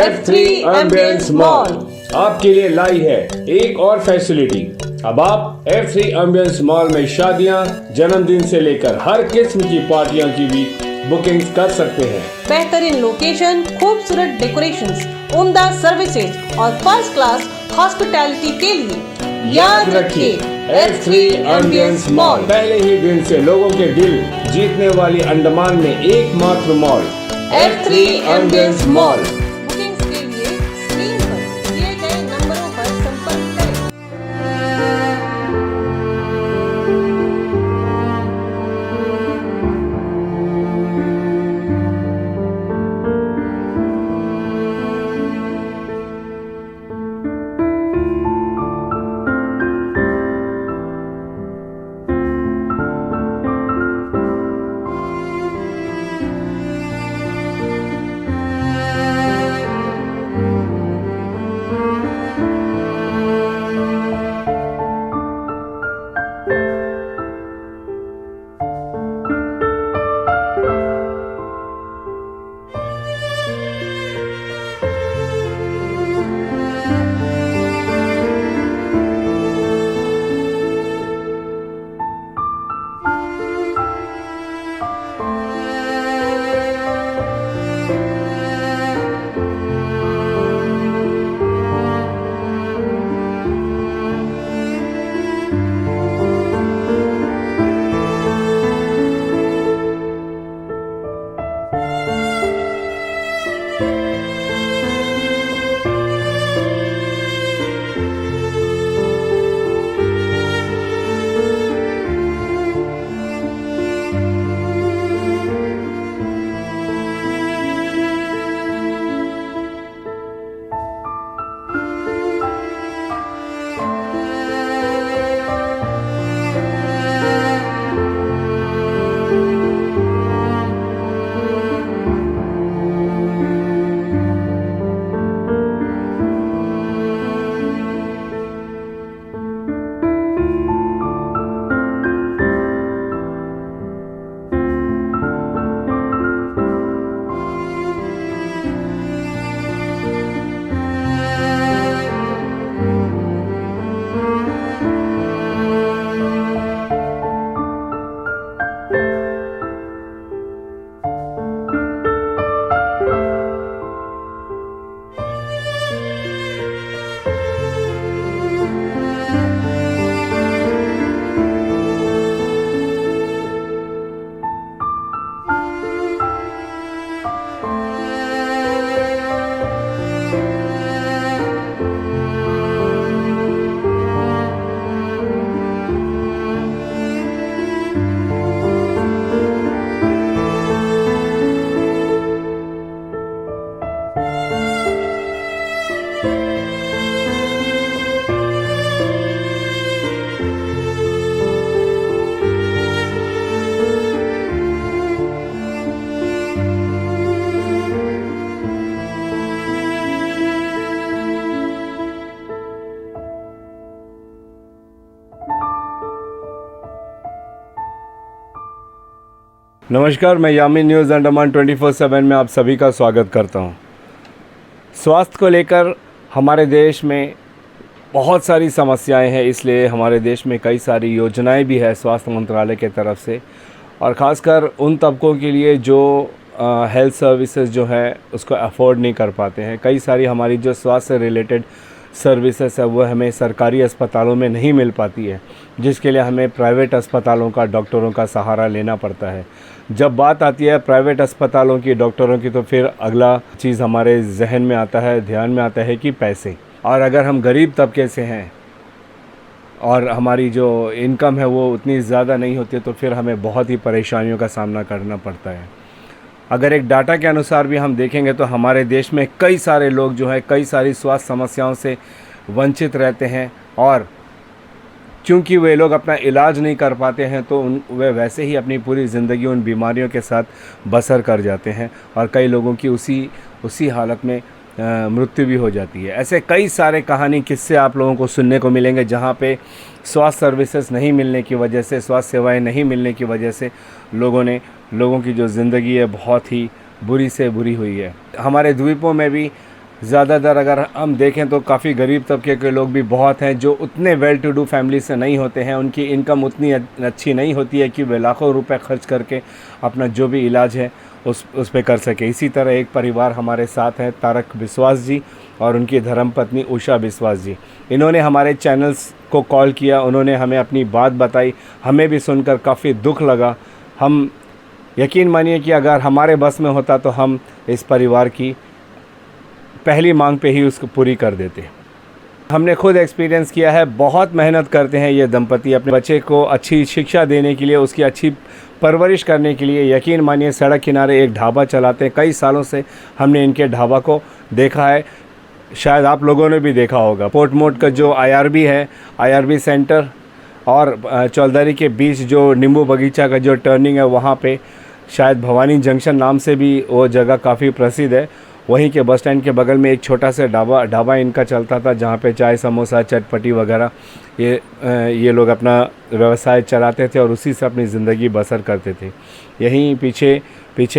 F3 ambience mall आपके लिए लाई है एक और फैसिलिटी। अब आप F3 एम्बियंस मॉल में शादियां, जन्मदिन से लेकर हर किस्म की पार्टियों की भी बुकिंग कर सकते हैं। बेहतरीन लोकेशन, खूबसूरत डेकोरेशंस, उम्दा सर्विसेज और फर्स्ट क्लास हॉस्पिटैलिटी के लिए याद रखिए F3 एम्बियंस मॉल। पहले ही दिन से लोगों के दिल जीतने वाली अंडमान में एकमात्र mall F3 ambience mall. Bookings के लिए स्क्रीन पर दिए गए नंबरों पर संपर्क करें। नमस्कार, मैं यामिन न्यूज़ अंडमान 24/7 में आप सभी का स्वागत करता हूं। स्वास्थ्य को लेकर हमारे देश में बहुत सारी समस्याएं हैं, इसलिए हमारे देश में कई सारी योजनाएं भी है स्वास्थ्य मंत्रालय के तरफ से, और ख़ासकर उन तबकों के लिए जो हेल्थ सर्विसेज जो है उसको अफोर्ड नहीं कर पाते हैं। कई सारी हमारी जो स्वास्थ्य से रिलेटेड सर्विसेज है वो हमें सरकारी अस्पतालों में नहीं मिल पाती है, जिसके लिए हमें प्राइवेट अस्पतालों का, डॉक्टरों का सहारा लेना पड़ता है। जब बात आती है प्राइवेट अस्पतालों की, डॉक्टरों की, तो फिर अगला चीज़ हमारे जहन में आता है, ध्यान में आता है कि पैसे। और अगर हम गरीब तबके से हैं और हमारी जो इनकम है वो उतनी ज़्यादा नहीं होती है, तो फिर हमें बहुत ही परेशानियों का सामना करना पड़ता है। अगर एक डाटा के अनुसार भी हम देखेंगे तो हमारे देश में कई सारे लोग जो है कई सारी स्वास्थ्य समस्याओं से वंचित रहते हैं, और क्योंकि वे लोग अपना इलाज नहीं कर पाते हैं तो वे वैसे ही अपनी पूरी ज़िंदगी उन बीमारियों के साथ बसर कर जाते हैं, और कई लोगों की उसी हालत में मृत्यु भी हो जाती है। ऐसे कई सारे कहानी किस्से आप लोगों को सुनने को मिलेंगे जहाँ पे स्वास्थ्य सर्विसेज नहीं मिलने की वजह से, स्वास्थ्य सेवाएं नहीं मिलने की वजह से लोगों की जो ज़िंदगी है बहुत ही बुरी से बुरी हुई है। हमारे द्वीपों में भी ज़्यादातर अगर हम देखें तो काफ़ी गरीब तबके के लोग भी बहुत हैं जो उतने वेल टू डू फैमिली से नहीं होते हैं, उनकी इनकम उतनी अच्छी नहीं होती है कि वे लाखों रुपए खर्च करके अपना जो भी इलाज है उस पे कर सके। इसी तरह एक परिवार हमारे साथ है, तारक विश्वास जी और उनकी धर्मपत्नी उषा विश्वास जी। इन्होंने हमारे चैनल्स को कॉल किया, उन्होंने हमें अपनी बात बताई, हमें भी सुनकर काफ़ी दुख लगा। हम यकीन मानिए कि अगर हमारे बस में होता तो हम इस परिवार की पहली मांग पे ही उसको पूरी कर देते। हमने खुद एक्सपीरियंस किया है, बहुत मेहनत करते हैं ये दंपति अपने बच्चे को अच्छी शिक्षा देने के लिए, उसकी अच्छी परवरिश करने के लिए। यकीन मानिए सड़क किनारे एक ढाबा चलाते हैं, कई सालों से हमने इनके ढाबा को देखा है, शायद आप लोगों ने भी देखा होगा। पोर्ट मोड का जो IRB है, IRB सेंटर और चौधरी के बीच जो नींबू बगीचा का जो टर्निंग है, वहाँ पे शायद भवानी जंक्शन नाम से भी वो जगह काफ़ी प्रसिद्ध है। वहीं के बस स्टैंड के बगल में एक छोटा सा ढाबा इनका चलता था, जहाँ पे चाय समोसा चटपटी वगैरह ये लोग अपना व्यवसाय चलाते थे और उसी से अपनी ज़िंदगी बसर करते थे। यहीं पीछे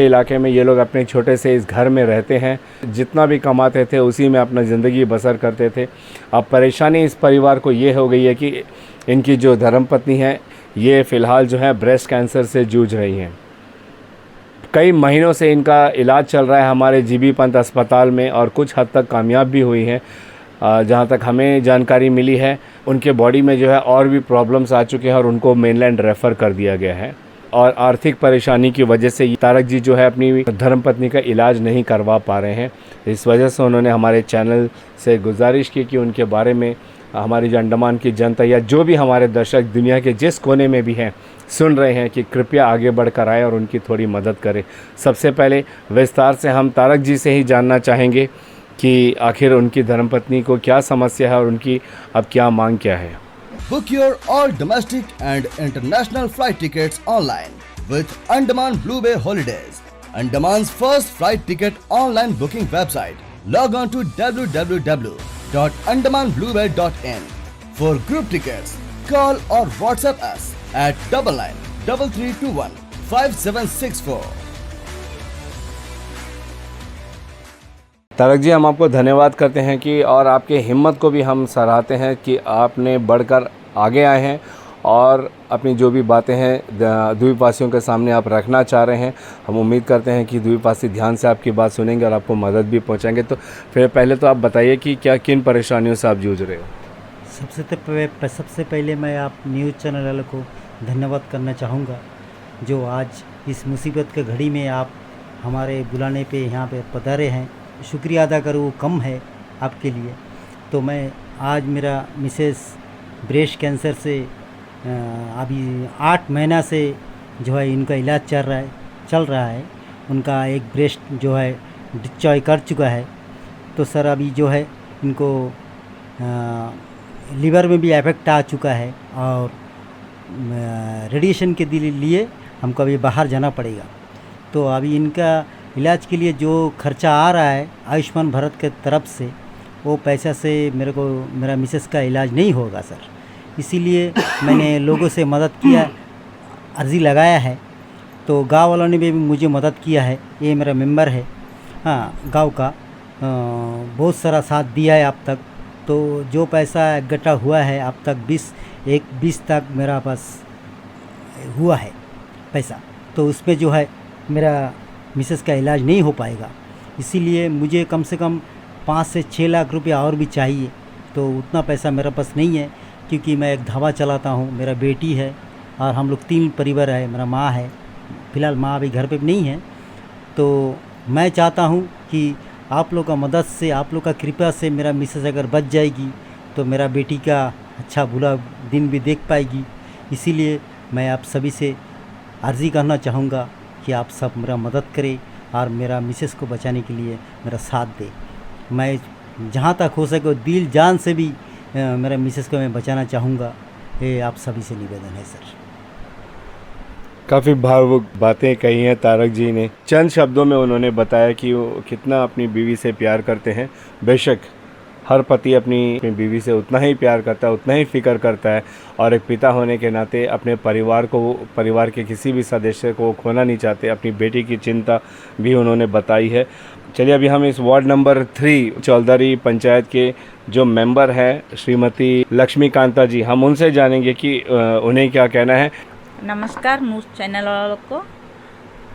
इलाके में ये लोग अपने छोटे से इस घर में रहते हैं, जितना भी कमाते थे उसी में अपना ज़िंदगी बसर करते थे। अब परेशानी इस परिवार को ये हो गई है कि इनकी जो धर्मपत्नी है ये फ़िलहाल जो है ब्रेस्ट कैंसर से जूझ रही हैं। कई महीनों से इनका इलाज चल रहा है हमारे GB पंत अस्पताल में और कुछ हद तक कामयाब भी हुई हैं। जहाँ तक हमें जानकारी मिली है उनके बॉडी में जो है और भी प्रॉब्लम्स आ चुके हैं और उनको मेनलैंड रेफ़र कर दिया गया है। और आर्थिक परेशानी की वजह से तारक जी जो है अपनी धर्मपत्नी का इलाज नहीं करवा पा रहे हैं। इस वजह से उन्होंने हमारे चैनल से गुजारिश की कि उनके बारे में हमारी जो अंडमान की जनता या जो भी हमारे दर्शक दुनिया के जिस कोने में भी हैं सुन रहे हैं कि कृपया आगे बढ़कर आए और उनकी थोड़ी मदद करें। सबसे पहले विस्तार से हम तारक जी से ही जानना चाहेंगे कि आखिर उनकी धर्मपत्नी को क्या समस्या है और उनकी अब क्या मांग क्या है। Book your all domestic and international flight tickets online with Andaman Blue Bay Holidays, Andaman's first flight ticket online booking website. Log on to www.andamanbluebay.in. For group tickets, call or WhatsApp us at 9933215764. Tarak जी, हम आपको धन्यवाद करते हैं कि और आपके हिम्मत को भी हम सराहते हैं कि आपने बढ़कर आगे आए हैं और अपनी जो भी बातें हैं द्वीपवासियों के सामने आप रखना चाह रहे हैं। हम उम्मीद करते हैं कि द्वीपवासी ध्यान से आपकी बात सुनेंगे और आपको मदद भी पहुंचाएंगे। तो फिर पहले तो आप बताइए कि क्या किन परेशानियों से आप जूझ रहे हो। सबसे पहले मैं आप न्यूज़ चैनल वालों को धन्यवाद करना चाहूँगा जो आज इस मुसीबत के घड़ी में आप हमारे बुलाने पे यहाँ पे पधारे हैं। शुक्रिया अदा करूँ वो कम है आपके लिए। तो मैं आज मेरा मिसेस ब्रेस्ट कैंसर से अभी 8 महीना से जो है इनका इलाज चल रहा है। उनका एक ब्रेस्ट जो है डिस्चार्ज कर चुका है। तो सर अभी जो है इनको लीवर में भी इफेक्ट आ चुका है और रेडिएशन के लिए हमको अभी बाहर जाना पड़ेगा। तो अभी इनका इलाज के लिए जो खर्चा आ रहा है आयुष्मान भारत के तरफ से, वो पैसा से मेरा मिसेस का इलाज नहीं होगा सर। इसीलिए मैंने लोगों से मदद किया, अर्ज़ी लगाया है। तो गांव वालों ने भी मुझे मदद किया है। ये मेरा मेंबर है गांव का, बहुत सारा साथ दिया है अब तक। तो जो पैसा इकट्ठा हुआ है अब तक 20 तक मेरा पास हुआ है पैसा। तो उस पर जो है मेरा मिसेस का इलाज नहीं हो पाएगा। इसीलिए मुझे कम से कम 5 से 6 लाख रुपया और भी चाहिए। तो उतना पैसा मेरे पास नहीं है क्योंकि मैं एक ढाबा चलाता हूँ, मेरा बेटी है और हम लोग 3 परिवार है। मेरा माँ है, फ़िलहाल माँ अभी घर पे नहीं है। तो मैं चाहता हूँ कि आप लोग का मदद से, आप लोग का कृपा से मेरा मिसेस अगर बच जाएगी तो मेरा बेटी का अच्छा बुरा दिन भी देख पाएगी। इसीलिए मैं आप सभी से अर्ज़ी करना चाहूँगा कि आप सब मेरा मदद करें और मेरा मिसेस को बचाने के लिए मेरा साथ दें। मैं जहाँ तक हो सके दिल जान से भी मेरा मिसेस को मैं बचाना चाहूँगा। ये आप सभी से निवेदन है सर। काफ़ी भावुक बातें कही हैं तारक जी ने। चंद शब्दों में उन्होंने बताया कि वो कितना अपनी बीवी से प्यार करते हैं। बेशक हर पति अपनी बीवी से उतना ही प्यार करता है, उतना ही फिक्र करता है और एक पिता होने के नाते अपने परिवार के किसी भी सदस्य को खोना नहीं चाहते। अपनी बेटी की चिंता भी उन्होंने बताई है। चलिए अभी हम इस वार्ड नंबर 3 चौलदारी पंचायत के जो मेंबर हैं श्रीमती लक्ष्मीकांता जी, हम उनसे जानेंगे कि उन्हें क्या कहना है। नमस्कार न्यूज़ चैनल वालों को।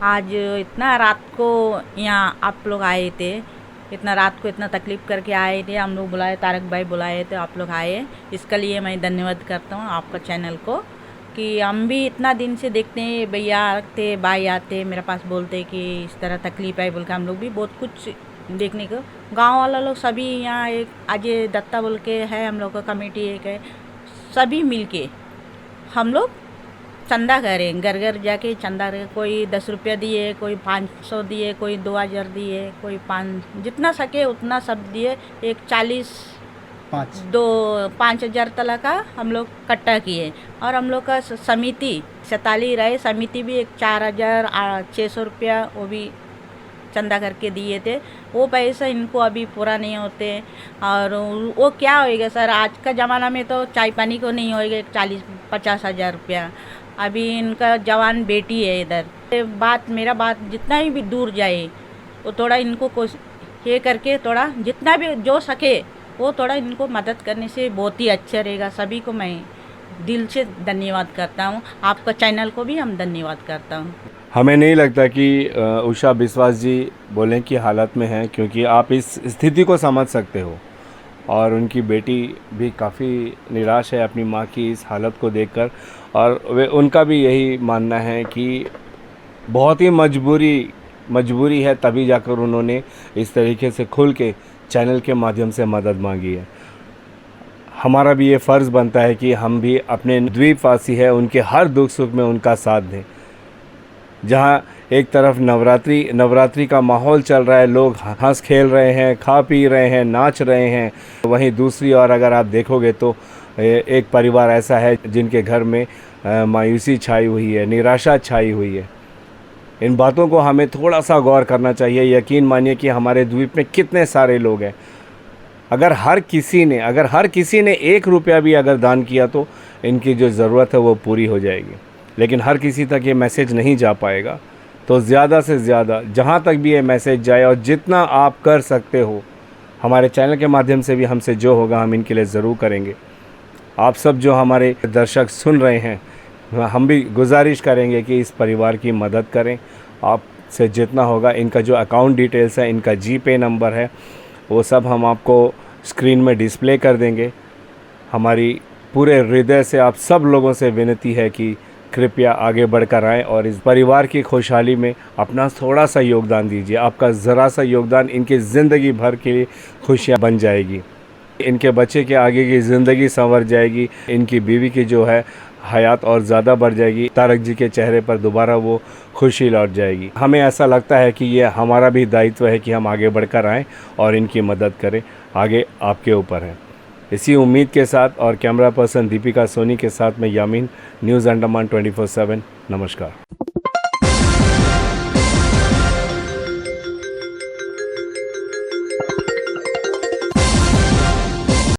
आज इतना रात को यहाँ आप लोग आए थे, इतना रात को इतना तकलीफ़ करके आए थे, हम लोग बुलाए, तारक भाई बुलाए थे, आप लोग आए, इसके लिए मैं धन्यवाद करता हूँ आपका चैनल को। कि हम भी इतना दिन से देखते हैं, भैया आते भाई आते मेरे पास बोलते कि इस तरह तकलीफ़ है बोल के, हम लोग भी बहुत कुछ देखने को, गांव वाला लोग सभी यहाँ एक अजय दत्ता बोल के है, हम लोग का कमेटी एक है, सभी मिल के हम लोग चंदा करें, घर घर जाके चंदा करें। कोई 10 रुपया दिए, कोई 500 दिए, कोई 2000 दिए, कोई 5, जितना सके उतना सब दिए। एक 5,000 तला का हम लोग इकट्ठा किए। और हम लोग का समिति 47 रहे, समिति भी एक 4,600 रुपया वो भी चंदा करके दिए थे। वो पैसा इनको अभी पूरा नहीं होते। और वो क्या होएगा सर, आज का ज़माना में तो चाय पानी को नहीं होएगा 40-50 हज़ार रुपया। अभी इनका जवान बेटी है इधर, मेरा बात जितना ही भी दूर जाए वो थोड़ा इनको ये करके थोड़ा जितना भी जो सके वो थोड़ा इनको मदद करने से बहुत ही अच्छा रहेगा। सभी को मैं दिल से धन्यवाद करता हूँ, आपका चैनल को भी हम धन्यवाद करता हूँ। हमें नहीं लगता कि उषा विश्वास जी बोलने की हालत में हैं, क्योंकि आप इस स्थिति को समझ सकते हो। और उनकी बेटी भी काफ़ी निराश है अपनी माँ की इस हालत को देखकर, और उनका भी यही मानना है कि बहुत ही मजबूरी है, तभी जाकर उन्होंने इस तरीके से खुल के चैनल के माध्यम से मदद मांगी है। हमारा भी ये फ़र्ज़ बनता है कि हम भी अपने द्वीपवासी है उनके हर दुख सुख में उनका साथ दें। जहाँ एक तरफ नवरात्रि का माहौल चल रहा है, लोग हंस खेल रहे हैं, खा पी रहे हैं, नाच रहे हैं, वहीं दूसरी ओर अगर आप देखोगे तो एक परिवार ऐसा है जिनके घर में मायूसी छाई हुई है, निराशा छाई हुई है। इन बातों को हमें थोड़ा सा गौर करना चाहिए। यकीन मानिए कि हमारे द्वीप में कितने सारे लोग हैं। अगर हर किसी ने 1 रुपया भी अगर दान किया तो इनकी जो ज़रूरत है वो पूरी हो जाएगी। लेकिन हर किसी तक ये मैसेज नहीं जा पाएगा, तो ज़्यादा से ज़्यादा जहाँ तक भी ये मैसेज जाए और जितना आप कर सकते हो हमारे चैनल के माध्यम से भी हमसे जो होगा हम इनके लिए ज़रूर करेंगे। आप सब जो हमारे दर्शक सुन रहे हैं, हम भी गुजारिश करेंगे कि इस परिवार की मदद करें। आपसे जितना होगा, इनका जो अकाउंट डिटेल्स है, इनका जीपे नंबर है, वो सब हम आपको स्क्रीन में डिस्प्ले कर देंगे। हमारी पूरे हृदय से आप सब लोगों से विनती है कि कृपया आगे बढ़कर आएँ और इस परिवार की खुशहाली में अपना थोड़ा सा योगदान दीजिए। आपका ज़रा सा योगदान इनकी ज़िंदगी भर के लिए खुशियाँ बन जाएगी। इनके बच्चे के आगे की ज़िंदगी संवर जाएगी, इनकी बीवी की जो है हयात और ज़्यादा बढ़ जाएगी। तारक जी के चेहरे पर दोबारा वो खुशी लौट जाएगी। हमें ऐसा लगता है कि ये हमारा भी दायित्व है कि हम आगे बढ़कर आएँ और इनकी मदद करें। आगे आपके ऊपर है। इसी उम्मीद के साथ और कैमरा पर्सन दीपिका सोनी के साथ मैं यामीन, न्यूज़ अंडमान 24/7। नमस्कार।